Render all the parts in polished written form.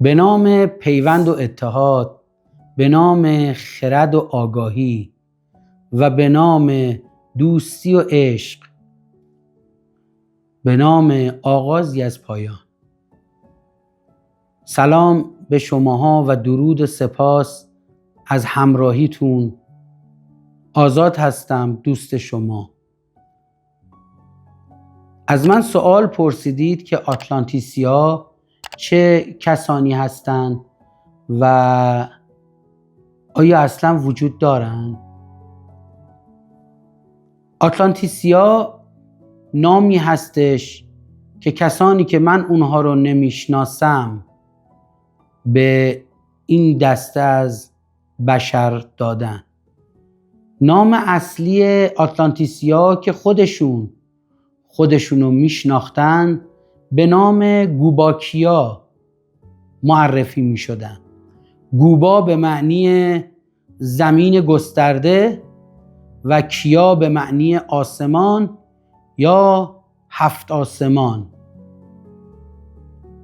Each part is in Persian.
به نام پیوند و اتحاد، به نام خرد و آگاهی و به نام دوستی و عشق، به نام آغازی از پایان. سلام به شماها و درود و سپاس از همراهیتون. آزاد هستم، دوست شما. از من سوال پرسیدید که آتلانتیسیا چه کسانی هستند و آیا اصلا وجود دارند؟ آتلانتیسیا نامی هستش که کسانی که من اونها رو نمیشناسم به این دسته از بشر دادن. نام اصلی آتلانتیسیا که خودشون رو میشناختن به نام گوباکیا معرفی میشدن. گوبا به معنی زمین گسترده و کیا به معنی آسمان یا هفت آسمان.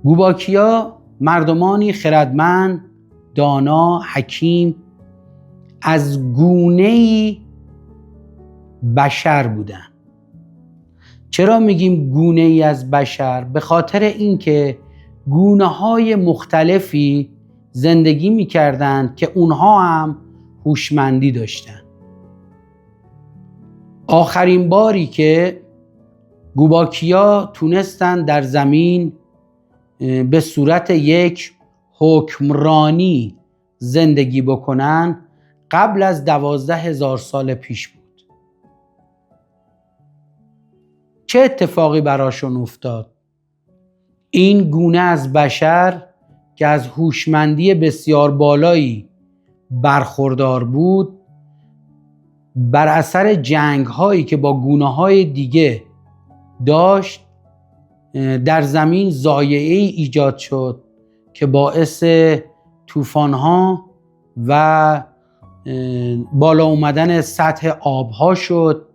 گوباکیا مردمانی خردمند، دانا، حکیم از گونه‌ای بشر بودند. چرا میگیم گونه‌ای از بشر؟ به خاطر اینکه گونه‌های مختلفی زندگی میکردند که اونها هم هوشمندی داشتند. آخرین باری که گوباکیا تونستن در زمین به صورت یک حکمرانی زندگی بکنن قبل از 12,000 سال پیش بود. چه اتفاقی براشون افتاد؟ این گونه از بشر که از هوشمندی بسیار بالایی برخوردار بود، بر اثر جنگ هایی که با گونه های دیگه داشت در زمین ضایعه‌ای ایجاد شد که باعث طوفان ها و بالا اومدن سطح آبها شد.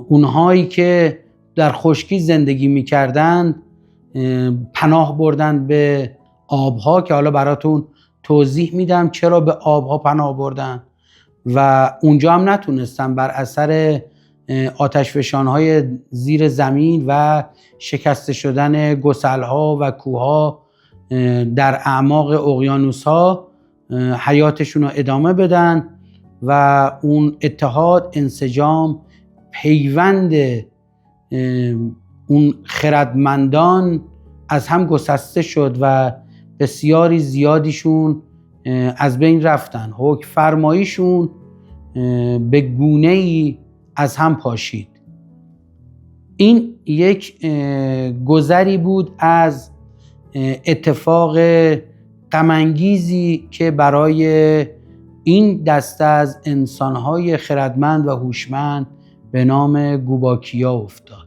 اونهایی که در خشکی زندگی میکردند پناه بردن به آبها که حالا براتون توضیح میدم چرا به آبها پناه بردن و اونجا هم نتونستن بر اثر آتشفشانهای زیر زمین و شکسته شدن گسلها و کوهها در اعماق اقیانوسها حیاتشون رو ادامه بدن و اون اتحاد، انسجام، پیوند اون خردمندان از هم گسسته شد و بسیاری زیادیشون از بین رفتن. حکم فرماییشون به گونه‌ای از هم پاشید. این یک گذری بود از اتفاق غم‌انگیزی که برای این دسته از انسان‌های خردمند و هوشمند به نام گوباکیا افتاد.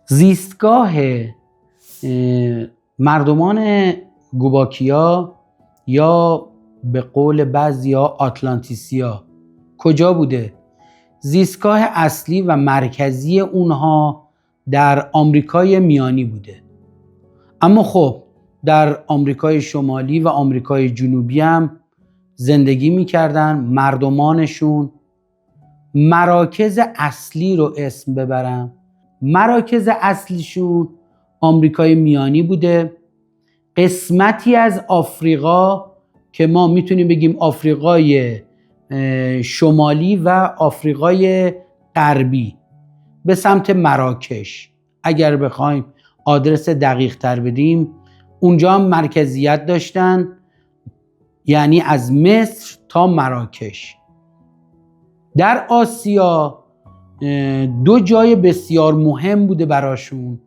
زیستگاه مردمان گوباکیا یا به قول بعضیا آتلانتیسیا کجا بوده؟ زیستگاه اصلی و مرکزی اونها در آمریکای میانی بوده. اما خب در آمریکای شمالی و آمریکای جنوبی هم زندگی میکردن. مردمانشون مراکز اصلی رو اسم ببرم، مراکز اصلیشون آمریکای میانی بوده. قسمتی از آفریقا که ما میتونیم بگیم آفریقای شمالی و آفریقای غربی به سمت مراکش، اگر بخوایم آدرس دقیق تر بدیم، اونجا هم مرکزیت داشتن، یعنی از مصر تا مراکش. در آسیا دو جای بسیار مهم بوده براشون.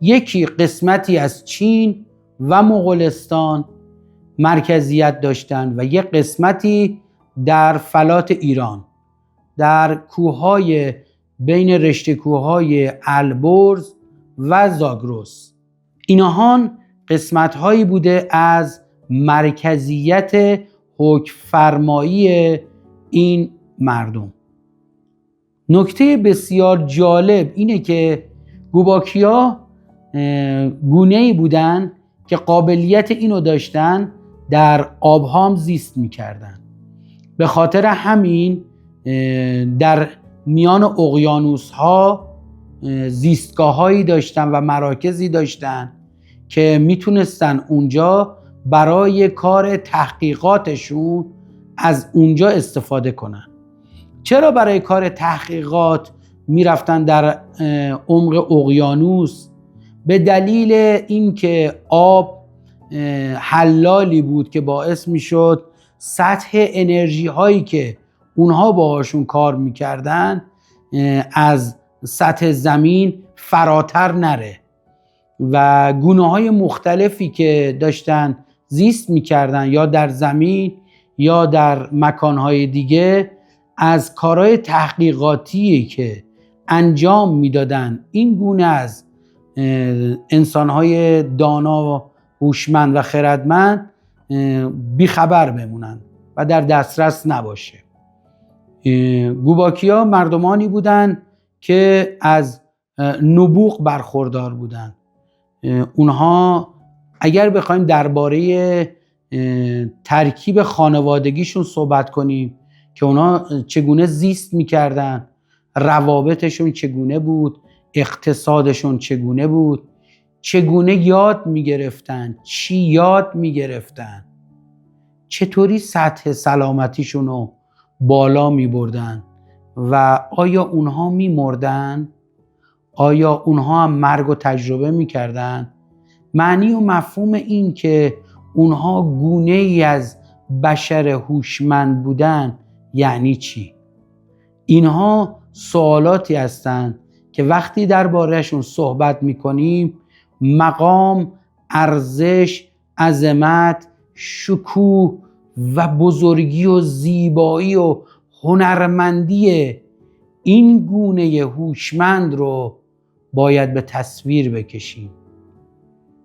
یکی قسمتی از چین و مغولستان مرکزیت داشتن و یک قسمتی در فلات ایران، در کوههای بین رشته کوههای البرز و زاگرس. اینها قسمت هایی بوده از مرکزیت حکم فرمایی این مردم. نکته بسیار جالب اینه که گوباکیا گونه‌ای بودن که قابلیت اینو داشتن در آبهام زیست میکردن. به خاطر همین در میان اقیانوس ها زیستگاه هایی داشتن و مراکزی داشتن که میتونستن اونجا برای کار تحقیقاتشون از اونجا استفاده کنن. چرا برای کار تحقیقات میرفتن در عمق اقیانوس؟ به دلیل اینکه آب حلالی بود که باعث میشد سطح انرژی هایی که اونها باهاشون کار میکردن از سطح زمین فراتر نره و گونه های مختلفی که داشتن زیست میکردن یا در زمین یا در مکانهای دیگه از کارهای تحقیقاتی که انجام میدادن این گونه از انسانهای دانا و هوشمند و خردمند بیخبر بمونن و در دسترس نباشه. گوباکیا مردمانی بودن که از نبوغ برخوردار بودن. اونها اگر بخوایم درباره ترکیب خانوادگیشون صحبت کنیم که اونها چگونه زیست میکردن، روابطشون چگونه بود، اقتصادشون چگونه بود، چگونه یاد میگرفتن، چی یاد میگرفتن، چطوری سطح سلامتیشون رو بالا میبردن و آیا اونها میمردن؟ آیا اونها هم مرگ رو تجربه میکردن؟ معنی و مفهوم این که اونها گونه ای از بشر هوشمند بودن یعنی چی؟ اینها سوالاتی هستند که وقتی دربارهشون صحبت میکنیم مقام، ارزش، عظمت، شکوه و بزرگی و زیبایی و هنرمندی این گونه هوشمند رو باید به تصویر بکشیم.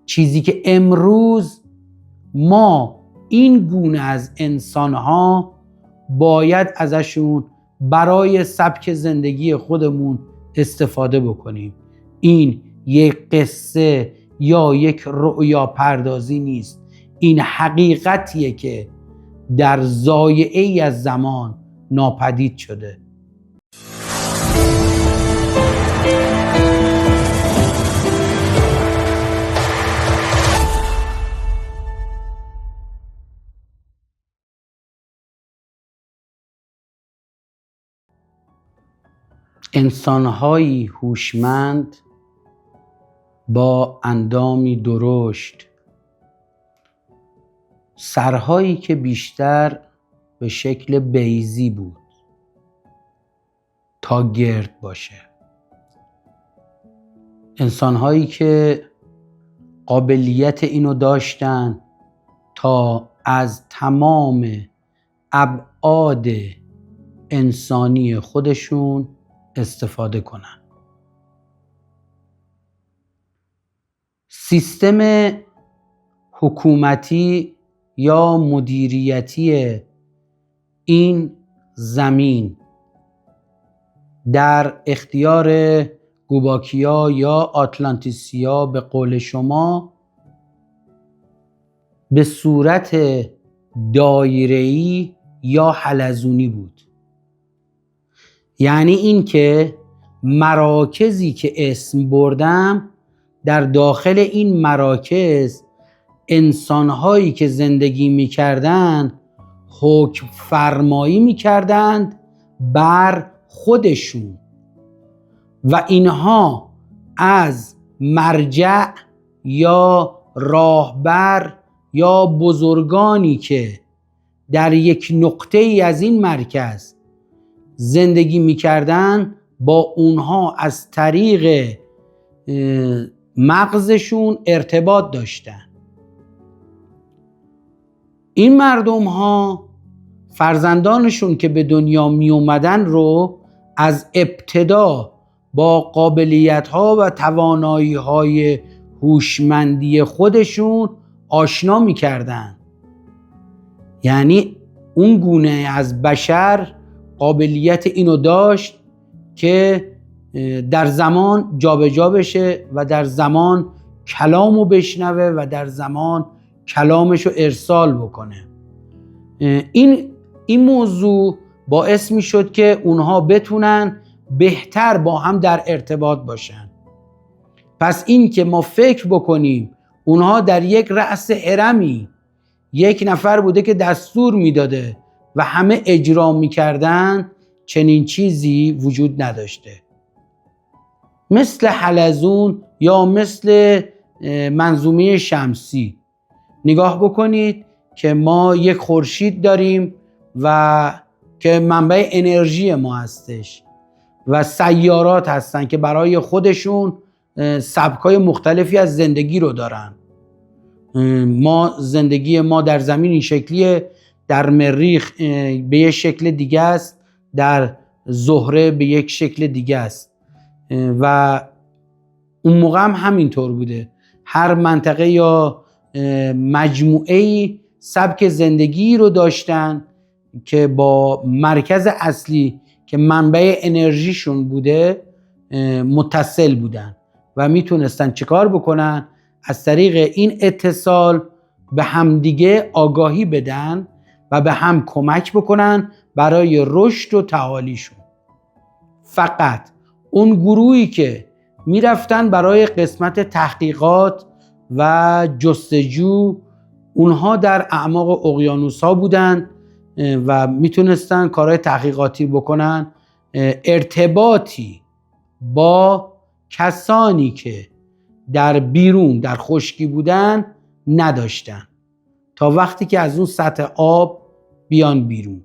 چیزی که امروز ما این گونه از انسانها باید ازشون برای سبک زندگی خودمون استفاده بکنیم. این یک قصه یا یک رؤیا پردازی نیست، این حقیقتیه که در ضایعه‌ای از زمان ناپدید شده. انسان‌هایی هوشمند با اندامی درشت، سرهایی که بیشتر به شکل بیضی بود تا گرد باشه، انسان‌هایی که قابلیت اینو داشتن تا از تمام ابعاد انسانی خودشون استفاده کنن. سیستم حکومتی یا مدیریتی این زمین در اختیار گوباکیا یا آتلانتیسیا به قول شما به صورت دایره‌ای یا حلزونی بود. یعنی این که مراکزی که اسم بردم، در داخل این مراکز انسانهایی که زندگی میکردند حکم فرمایی میکردند بر خودشون و اینها از مرجع یا راهبر یا بزرگانی که در یک نقطه ای از این مرکز زندگی میکردن با اونها از طریق مغزشون ارتباط داشتن. این مردم ها فرزندانشون که به دنیا می اومدن رو از ابتدا با قابلیت ها و توانایی های هوشمندی خودشون آشنا میکردن. یعنی اون گونه از بشر قابلیت اینو داشت که در زمان جابجا بشه و در زمان کلامو بشنوه و در زمان کلامشو ارسال بکنه. این موضوع باعث می شد که اونها بتونن بهتر با هم در ارتباط باشن. پس این که ما فکر بکنیم اونها در یک رأس هرمی یک نفر بوده که دستور میداده و همه اجرا میکردن، چنین چیزی وجود نداشته. مثل حلزون یا مثل منظومه شمسی نگاه بکنید که ما یک خورشید داریم و که منبع انرژی ما هستش و سیارات هستن که برای خودشون سبکای مختلفی از زندگی رو دارن. زندگی ما در زمین این شکلیه، در مریخ به یک شکل دیگه است، در زهره به یک شکل دیگه است و اون موقع هم همینطور بوده. هر منطقه یا مجموعه‌ای سبک زندگی رو داشتن که با مرکز اصلی که منبع انرژیشون بوده متصل بودن و میتونستن چیکار بکنن؟ از طریق این اتصال به همدیگه آگاهی بدن و به هم کمک بکنن برای رشد و تعالیشون. فقط اون گروهی که میرفتن برای قسمت تحقیقات و جستجو، اونها در اعماق اقیانوس‌ها بودن و میتونستن کارهای تحقیقاتی بکنن. ارتباطی با کسانی که در بیرون در خشکی بودن نداشتن تا وقتی که از اون سطح آب بیان بیرون.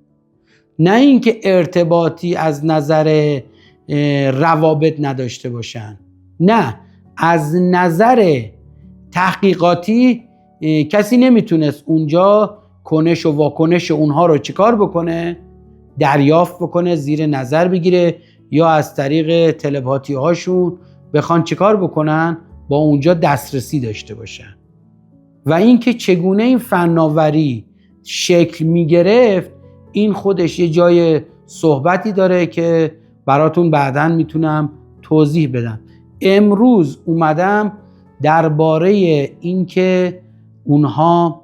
نه اینکه ارتباطی از نظر روابط نداشته باشن، نه، از نظر تحقیقاتی کسی نمیتونست اونجا کنش و واکنش اونها رو چیکار بکنه؟ دریافت بکنه، زیر نظر بگیره یا از طریق تلپاتی هاشون بخوان چیکار بکنن؟ با اونجا دسترسی داشته باشن. و اینکه چگونه این فناوری شکل میگرفت، این خودش یه جای صحبتی داره که براتون بعداً میتونم توضیح بدم. امروز اومدم درباره اینکه اونها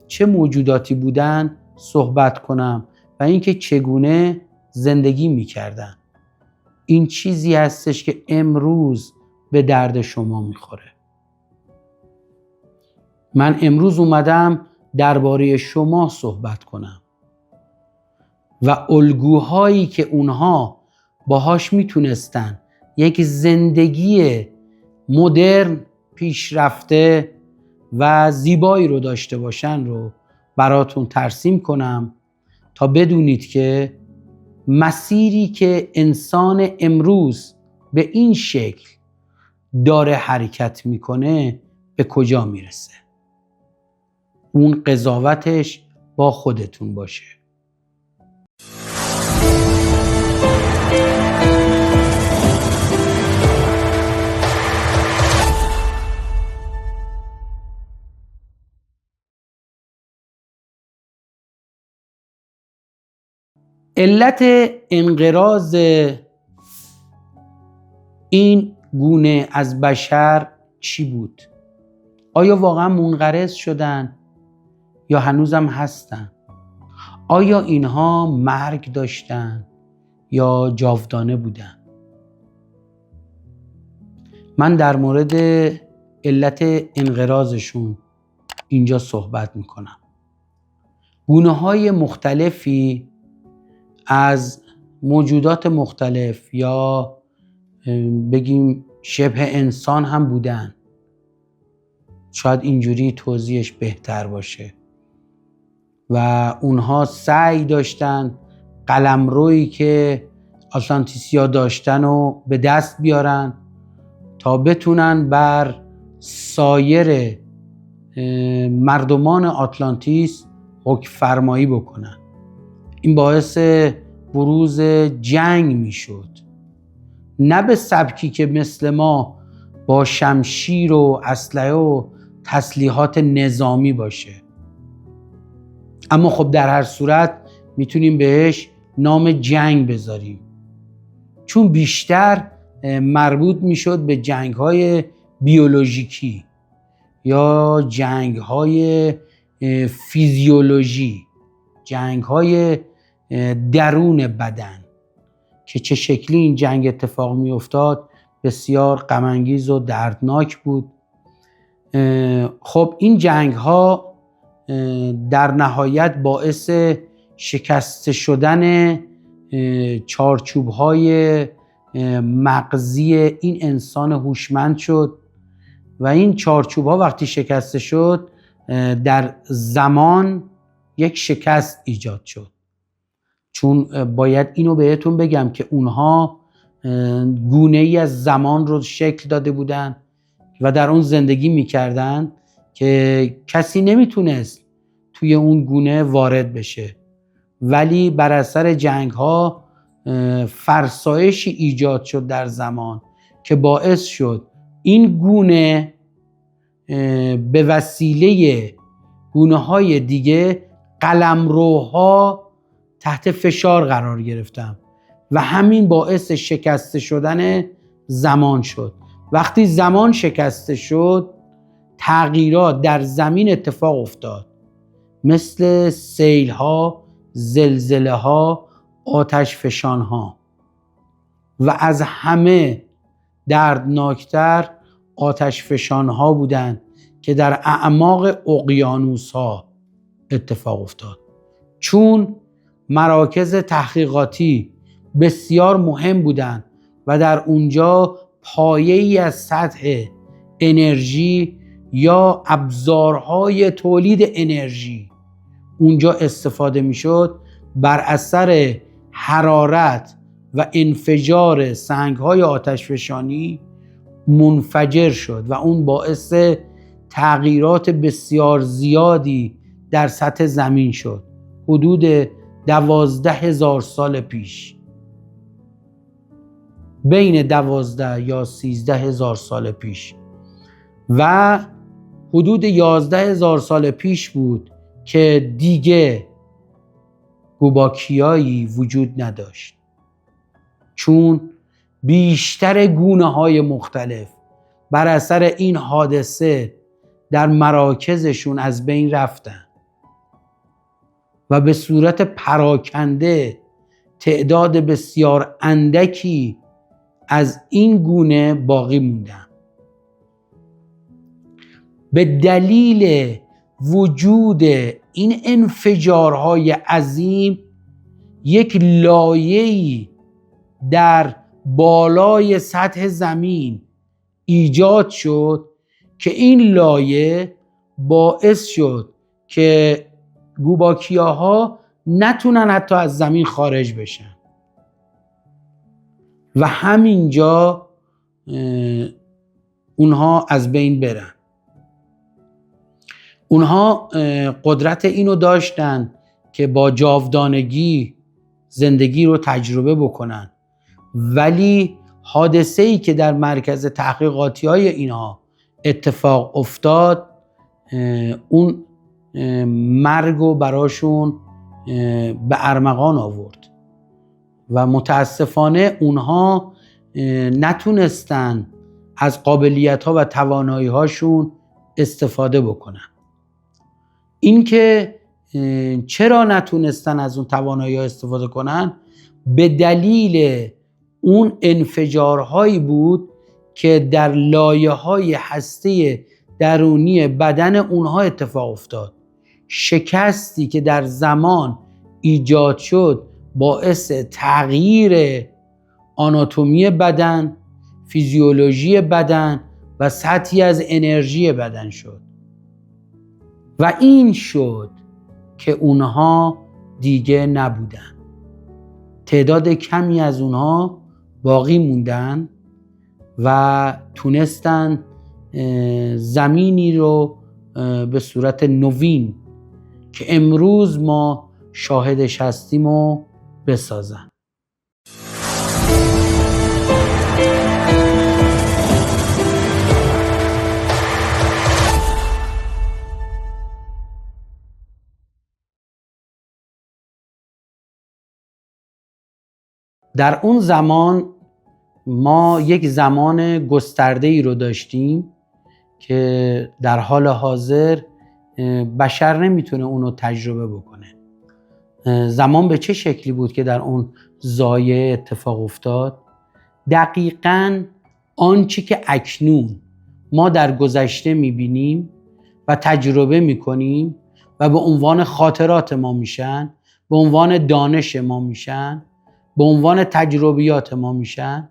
چه موجوداتی بودن صحبت کنم و اینکه چگونه زندگی میکردن. این چیزی هستش که امروز به درد شما میخوره. من امروز اومدم درباره شما صحبت کنم و الگوهایی که اونها باهاش میتونستن یک زندگی مدرن، پیشرفته و زیبایی رو داشته باشن رو براتون ترسیم کنم تا بدونید که مسیری که انسان امروز به این شکل داره حرکت میکنه به کجا میرسه. اون قضاوتش با خودتون باشه. علت انقراض این گونه از بشر چی بود؟ آیا واقعا منقرض شدن یا هنوزم هستن؟ آیا اینها مرگ داشتن یا جاودانه بودن؟ من در مورد علت انقراضشون اینجا صحبت میکنم. گونه‌های مختلفی از موجودات مختلف یا بگیم شبه انسان هم بودن. شاید اینجوری توضیحش بهتر باشه. و اونها سعی داشتن قلمرویی که آتلانتیسیا داشتن رو به دست بیارن تا بتونن بر سایر مردمان آتلانتیس حکم فرمایی بکنن. این باعث بروز جنگ میشد. نه به سبکی که مثل ما با شمشیر و اسلحه و تسلیحات نظامی باشه. اما خب در هر صورت میتونیم بهش نام جنگ بذاریم، چون بیشتر مربوط میشد به جنگ‌های بیولوژیکی یا جنگ‌های فیزیولوژی، جنگ‌های درون بدن، که چه شکلی این جنگ اتفاق میافتاد بسیار غم‌انگیز و دردناک بود. خب این جنگ‌ها در نهایت باعث شکست شدن چارچوب‌های مغزی این انسان هوشمند شد و این چارچوب‌ها وقتی شکسته شد در زمان یک شکست ایجاد شد. چون باید اینو بهتون بگم که اونها گونه‌ای از زمان رو شکل داده بودن و در اون زندگی می‌کردن که کسی نمیتونست توی اون گونه وارد بشه، ولی بر اثر جنگ‌ها فرسایشی ایجاد شد در زمان که باعث شد این گونه به وسیله گونه‌های دیگه قلمروها تحت فشار قرار گرفتن و همین باعث شکسته شدن زمان شد. وقتی زمان شکسته شد تغییرات در زمین اتفاق افتاد، مثل سیل‌ها، زلزله‌ها، آتش فشان‌ها، و از همه دردناکتر آتش فشان‌ها بودند که در اعماق اقیانوس‌ها اتفاق افتاد، چون مراکز تحقیقاتی بسیار مهم بودند و در اونجا پایه‌ای از سطح انرژی یا ابزارهای تولید انرژی اونجا استفاده میشد، بر اثر حرارت و انفجار سنگ‌های آتشفشانی منفجر شد و اون باعث تغییرات بسیار زیادی در سطح زمین شد، حدود 12,000 سال پیش، بین 12 یا 13,000 سال پیش. و حدود 11,000 سال پیش بود که دیگه گوباکیایی وجود نداشت، چون بیشتر گونه‌های مختلف بر اثر این حادثه در مراکزشون از بین رفتن و به صورت پراکنده تعداد بسیار اندکی از این گونه باقی موندن. به دلیل وجود این انفجارهای عظیم یک لایه‌ای در بالای سطح زمین ایجاد شد که این لایه باعث شد که گوباکیاها نتونن حتی از زمین خارج بشن و همینجا اونها از بین برن. اونها قدرت اینو داشتن که با جاودانگی زندگی رو تجربه بکنن، ولی حادثه‌ای که در مرکز تحقیقاتی های اینها اتفاق افتاد اون مرگ رو براشون به ارمغان آورد و متاسفانه اونها نتونستن از قابلیت ها و توانایی هاشون استفاده بکنن. اینکه چرا نتونستن از اون توانایی ها استفاده کنن به دلیل اون انفجارهایی بود که در لایه‌های هسته درونی بدن اونها اتفاق افتاد. شکستی که در زمان ایجاد شد باعث تغییر آناتومی بدن، فیزیولوژی بدن و سطحی از انرژی بدن شد و این شد که اونها دیگه نبودن. تعداد کمی از اونها باقی موندن و تونستن زمینی رو به صورت نوین که امروز ما شاهدش هستیم و بسازن. در اون زمان ما یک زمان گسترده ای رو داشتیم که در حال حاضر بشر نمیتونه اونو تجربه بکنه. زمان به چه شکلی بود که در اون ضایعه اتفاق افتاد؟ دقیقاً آنچه که اکنون ما در گذشته میبینیم و تجربه میکنیم و به عنوان خاطرات ما میشن، به عنوان دانش ما میشن، به عنوان تجربیات ما میشن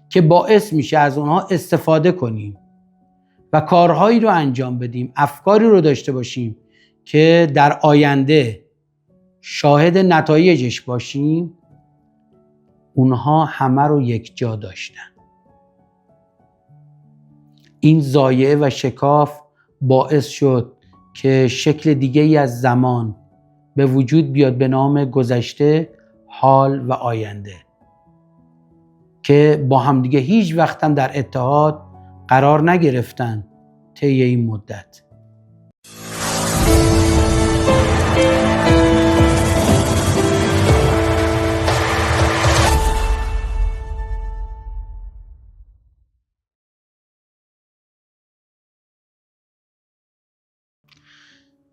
که باعث میشه از اونها استفاده کنیم و کارهایی رو انجام بدیم، افکاری رو داشته باشیم که در آینده شاهد نتایجش باشیم. اونها همه رو یک جا داشتن. این ضایعه و شکاف باعث شد که شکل دیگه‌ای از زمان به وجود بیاد به نام گذشته، حال و آینده که با همدیگه هیچ وقت هم در اتحاد قرار نگرفتن طی این مدت.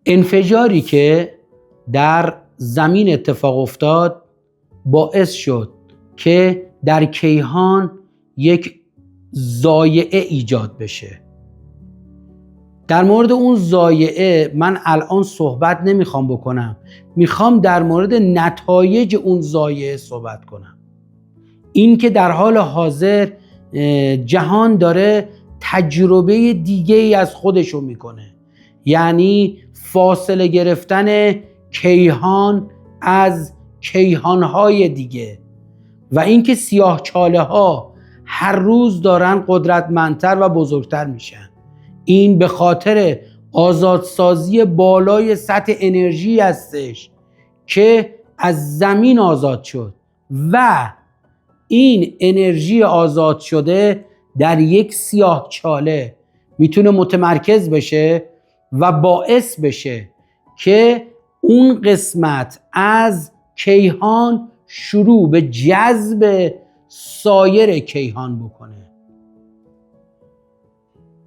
انفجاری که در زمین اتفاق افتاد باعث شد که در کیهان یک ضایعه ایجاد بشه. در مورد اون ضایعه من الان صحبت نمیخوام بکنم، میخوام در مورد نتایج اون ضایعه صحبت کنم. این که در حال حاضر جهان داره تجربه دیگه ای از خودشو میکنه، یعنی فاصله گرفتن کیهان از کیهانهای دیگه و اینکه سیاهچاله ها هر روز دارن قدرتمندتر و بزرگتر میشن. این به خاطر آزادسازی بالای سطح انرژی هستش که از زمین آزاد شد و این انرژی آزاد شده در یک سیاهچاله میتونه متمرکز بشه و باعث بشه که اون قسمت از کیهان شروع به جذب سایر کیهان بکنه.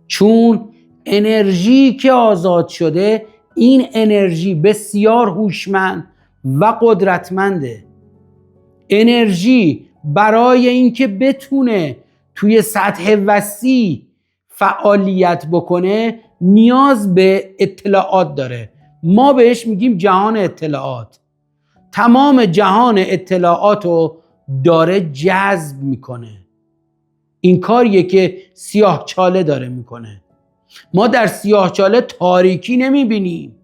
چون انرژی که آزاد شده، این انرژی بسیار هوشمند و قدرتمنده. انرژی برای اینکه بتونه توی سطح وسیع فعالیت بکنه نیاز به اطلاعات داره. ما بهش میگیم جهان اطلاعات. تمام جهان اطلاعات رو داره جذب میکنه. این کاریه که سیاهچاله داره میکنه. ما در سیاهچاله تاریکی نمیبینیم،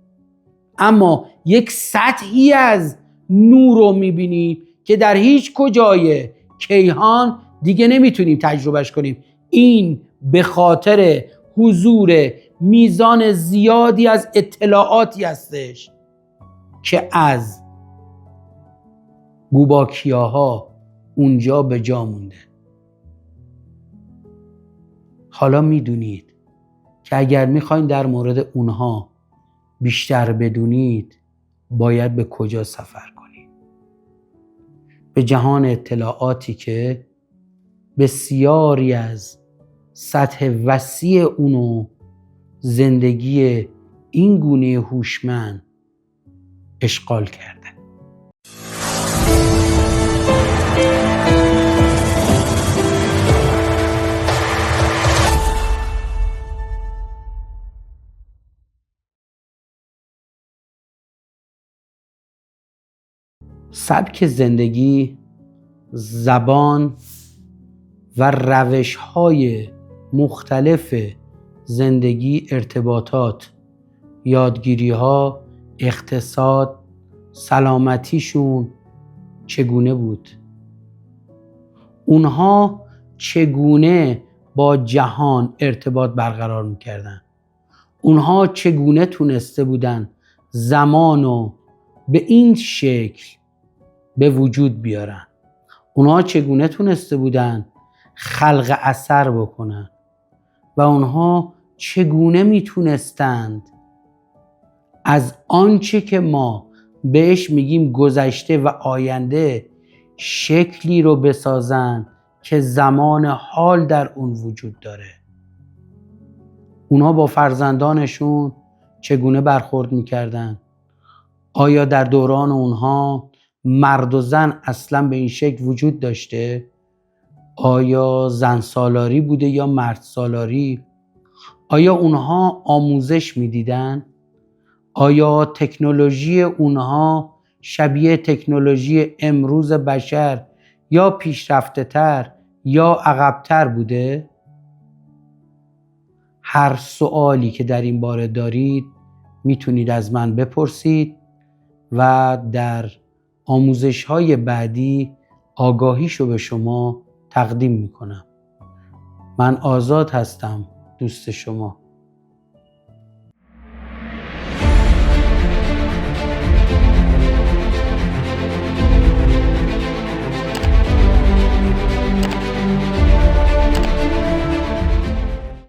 اما یک سطحی از نور رو میبینیم که در هیچ کجای کیهان دیگه نمیتونیم تجربهش کنیم. این به خاطر حضور میزان زیادی از اطلاعاتی هستش که از گوباکیاها اونجا به جا مونده. حالا میدونید که اگر میخواین در مورد اونها بیشتر بدونید باید به کجا سفر کنید؟ به جهان اطلاعاتی که بسیاری از سطح وسیع اونو زندگی این گونه هوشمند اشغال کرده. سبک زندگی، زبان و روش‌های مختلف زندگی، ارتباطات، یادگیری‌ها، اقتصاد، سلامتیشون چگونه بود؟ اونها چگونه با جهان ارتباط برقرار می‌کردن؟ اونها چگونه تونسته بودن زمانو به این شکل به وجود بیارن؟ اونها چگونه تونسته بودن خلق اثر بکنن؟ و اونها چگونه میتونستند از آنچه که ما بهش میگیم گذشته و آینده شکلی رو بسازن که زمان حال در اون وجود داره. اونها با فرزندانشون چگونه برخورد میکردن؟ آیا در دوران اونها مرد و زن اصلا به این شکل وجود داشته؟ آیا زن سالاری بوده یا مرد سالاری؟ آیا اونها آموزش میدیدن؟ آیا تکنولوژی اونها شبیه تکنولوژی امروز بشر یا پیشرفته تر یا عقب‌تر بوده؟ هر سوالی که در این باره دارید میتونید از من بپرسید و در آموزش‌های بعدی آگاهیشو به شما تقدیم میکنم. من آزاد هستم، دوست شما.